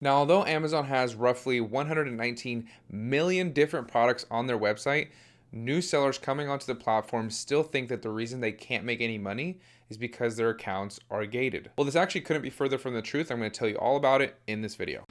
Now, although Amazon has roughly 119 million different products on their website, new sellers coming onto the platform still think that the reason they can't make any money is because their accounts are gated. Well, this actually couldn't be further from the truth. I'm going to tell you all about it in this video.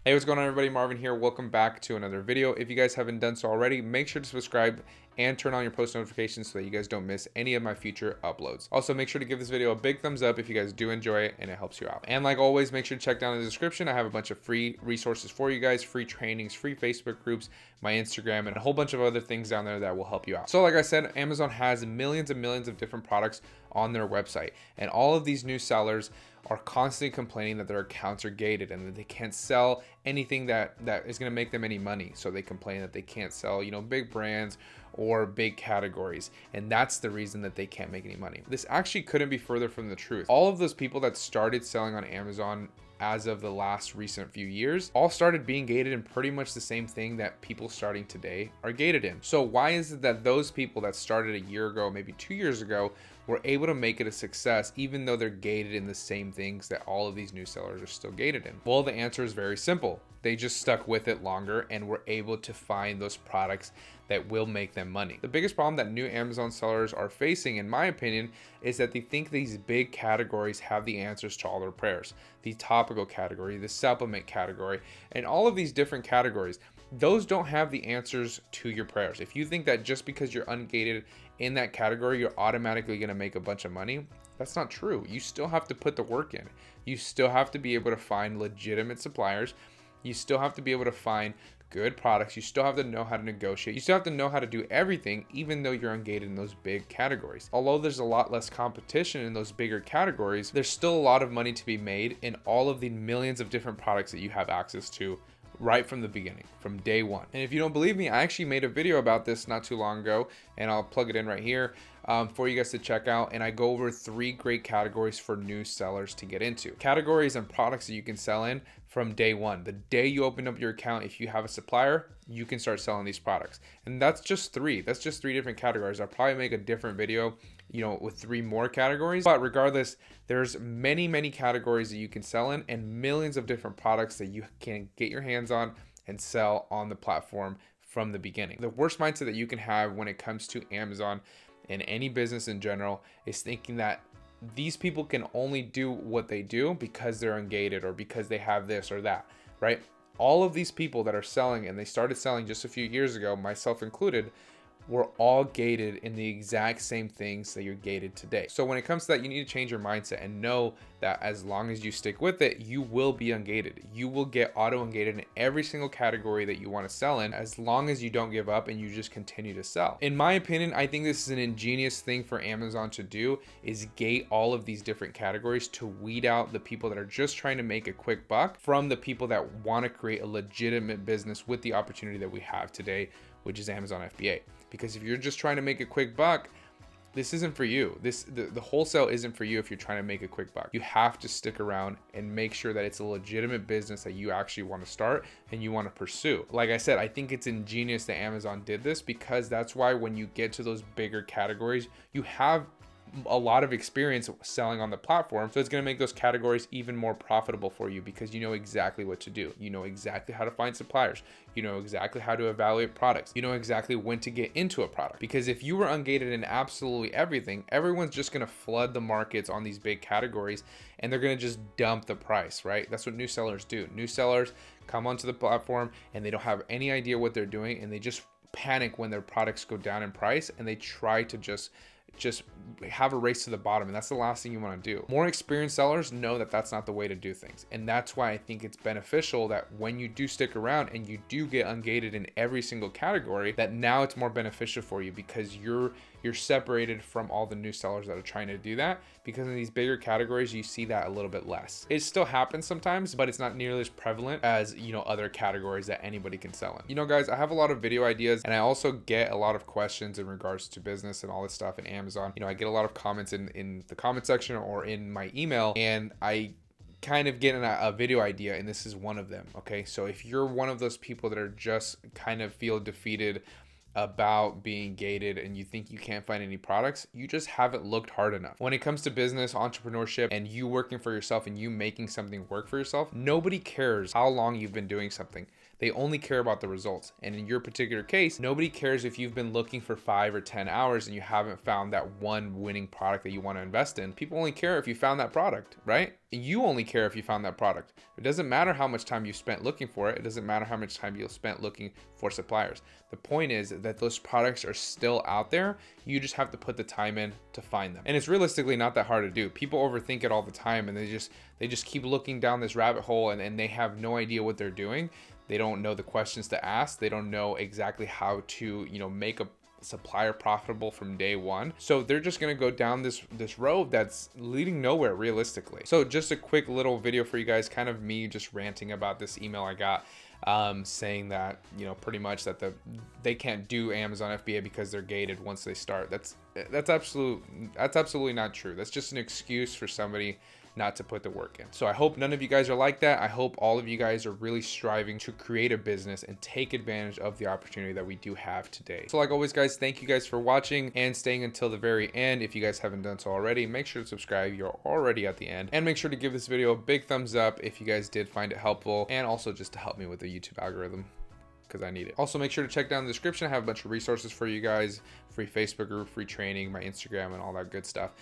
Hey, what's going on, everybody? Marvin here. Welcome back to another video. If you guys haven't done so already, make sure to subscribe and turn on your post notifications so that you guys don't miss any of my future uploads. Also, make sure to give this video a big thumbs up if you guys do enjoy it and it helps you out. And like always, make sure to check down in the description. I have a bunch of free resources for you guys, free trainings, free Facebook groups, my Instagram, and a whole bunch of other things down there that will help you out. So like I said, Amazon has millions and millions of different products on their website, and all of these new sellers are constantly complaining that their accounts are gated and that they can't sell anything that is going to make them any money. So they complain that they can't sell, big brands or big categories, and that's the reason that they can't make any money. This actually couldn't be further from the truth. All of those people that started selling on Amazon as of the last recent few years all started being gated in pretty much the same thing that people starting today are gated in. So why is it that those people that started a year ago, maybe 2 years ago, were able to make it a success even though they're gated in the same things that all of these new sellers are still gated in? Well, the answer is very simple. They just stuck with it longer and were able to find those products that will make them money. The biggest problem that new Amazon sellers are facing, in my opinion, is that they think these big categories have the answers to all their prayers. The topical category, the supplement category, and all of these different categories, those don't have the answers to your prayers. If you think that just because you're ungated in that category, you're automatically going to make a bunch of money, that's not true. You still have to put the work in. You still have to be able to find legitimate suppliers. You still have to be able to find good products. You still have to know how to negotiate. You still have to know how to do everything, even though you're ungated in those big categories. Although there's a lot less competition in those bigger categories, there's still a lot of money to be made in all of the millions of different products that you have access to right from the beginning, from day one. And if you don't believe me, I actually made a video about this not too long ago, and I'll plug it in right here for you guys to check out. And I go over 3 great categories for new sellers to get into. Categories and products that you can sell in from day one. The day you open up your account, if you have a supplier, you can start selling these products. And that's just 3. That's just 3 different categories. I'll probably make a different video, with 3 more categories. But regardless, there's many categories that you can sell in and millions of different products that you can get your hands on and sell on the platform from the beginning. The worst mindset that you can have when it comes to Amazon and any business in general is thinking that these people can only do what they do because they're ungated or because they have this or that, right? All of these people that are selling, and they started selling just a few years ago, myself included, were all gated in the exact same things that you're gated today. So when it comes to that, you need to change your mindset and know that as long as you stick with it, you will be ungated. You will get auto ungated in every single category that you want to sell in, as long as you don't give up and you just continue to sell. In my opinion, I think this is an ingenious thing for Amazon to do, is gate all of these different categories to weed out the people that are just trying to make a quick buck from the people that want to create a legitimate business with the opportunity that we have today, which is Amazon FBA. Because if you're just trying to make a quick buck, this isn't for you. The wholesale isn't for you if you're trying to make a quick buck. You have to stick around and make sure that it's a legitimate business that you actually want to start and you want to pursue. Like I said, I think it's ingenious that Amazon did this, because that's why when you get to those bigger categories, you have a lot of experience selling on the platform. So it's going to make those categories even more profitable for you, because you know exactly what to do. You know exactly how to find suppliers. You know exactly how to evaluate products. You know exactly when to get into a product. Because if you were ungated in absolutely everything, everyone's just going to flood the markets on these big categories and they're going to just dump the price, right? That's what new sellers do. New sellers come onto the platform and they don't have any idea what they're doing, and they just panic when their products go down in price, and they try to just have a race to the bottom, and that's the last thing you want to do. More experienced sellers know that that's not the way to do things, and that's why I think it's beneficial that when you do stick around and you do get ungated in every single category, that now it's more beneficial for you, because you're separated from all the new sellers that are trying to do that. Because in these bigger categories, you see that a little bit less. It still happens sometimes, but it's not nearly as prevalent as other categories that anybody can sell in. Guys, I have a lot of video ideas, and I also get a lot of questions in regards to business and all this stuff in Amazon. I get a lot of comments in the comment section or in my email, and I kind of get a video idea, and this is one of them. Okay, so if you're one of those people that are just kind of feel defeated about being gated and you think you can't find any products, you just haven't looked hard enough. When it comes to business, entrepreneurship, and you working for yourself and you making something work for yourself, nobody cares how long you've been doing something. They only care about the results. And in your particular case, nobody cares if you've been looking for 5 or 10 hours and you haven't found that one winning product that you want to invest in. People only care if you found that product, right? And you only care if you found that product. It doesn't matter how much time you spent looking for it. It doesn't matter how much time you spent looking for suppliers. The point is that those products are still out there. You just have to put the time in to find them. And it's realistically not that hard to do. People overthink it all the time and they just keep looking down this rabbit hole and they have no idea what they're doing. They don't know the questions to ask. They don't know exactly how to, make a supplier profitable from day one. So they're just going to go down this road that's leading nowhere realistically. So just a quick little video for you guys, kind of me just ranting about this email I got, saying that, pretty much that they can't do Amazon FBA because they're gated once they start. That's absolutely not true. That's just an excuse for somebody not to put the work in. So I hope none of you guys are like that. I hope all of you guys are really striving to create a business and take advantage of the opportunity that we do have today. So like always, guys, thank you guys for watching and staying until the very end. If you guys haven't done so already, make sure to subscribe. You're already at the end, and make sure to give this video a big thumbs up if you guys did find it helpful, and also just to help me with the YouTube algorithm, because I need it. Also, make sure to check down the description. I have a bunch of resources for you guys, free Facebook group, free training, my Instagram, and all that good stuff.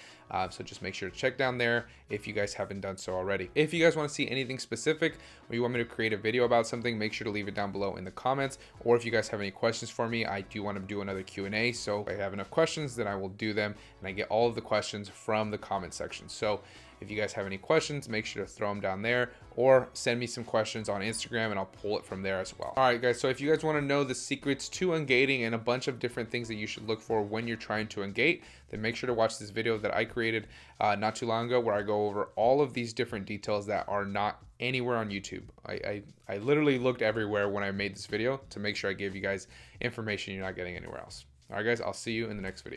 So just make sure to check down there if you guys haven't done so already. If you guys want to see anything specific or you want me to create a video about something, make sure to leave it down below in the comments. Or if you guys have any questions for me, I do want to do another Q&A. So if I have enough questions, then I will do them, and I get all of the questions from the comment section. So if you guys have any questions, make sure to throw them down there or send me some questions on Instagram and I'll pull it from there as well. All right, guys. So if you guys want to know the secrets to ungating and a bunch of different things that you should look for when you're trying to ungate, then make sure to watch this video that I created not too long ago, where I go over all of these different details that are not anywhere on YouTube. I literally looked everywhere when I made this video to make sure I gave you guys information you're not getting anywhere else. All right, guys, I'll see you in the next video.